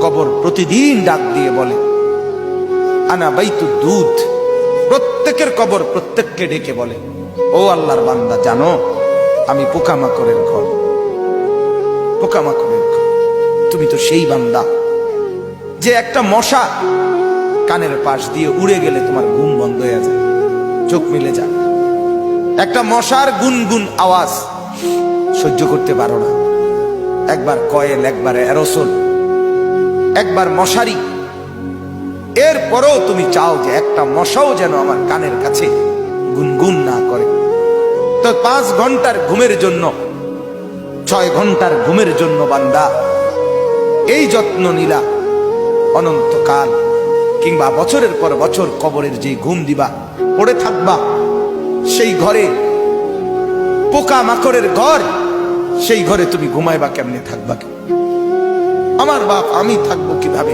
কবর প্রতিদিন ডাক দিয়ে বলে, আনা বাইতু দুধ। প্রত্যেকের কবর প্রত্যেককে ডেকে বলে, ও আল্লাহর বান্দা, জানো আমি পোকামাকড়ের ঘর, পোকামাকড়ের ঘর। তুমি তো সেই বান্দা যে একটা মশা কানের পাশ দিয়ে উড়ে গেলে তোমার ঘুম বন্ধ হয়ে যায়, চোখ মিলে যায়। একটা মশার গুনগুন আওয়াজ সহ্য করতে পারো না। একবার কয়েল, একবার অ্যারোসল, একবার মশারি, এরপরেও তুমি চাও যে একটা মশাও যেন আমার কানের কাছে গুনগুন না করে। তো 5 ঘন্টার ঘুমের জন্য, 6 ঘন্টার ঘুমের জন্য বান্দা এই যত্ন নিলা, অনন্তকাল কিংবা বছরের পর বছর কবরের যে ঘুম দিবা, পড়ে থাকবা সেই ঘরে, পোকা মাকড়ের ঘর, সেই ঘরে তুমি ঘুমাইবা কেমনে, থাকবা? আমার বাপ, আমি থাকবো কিভাবে?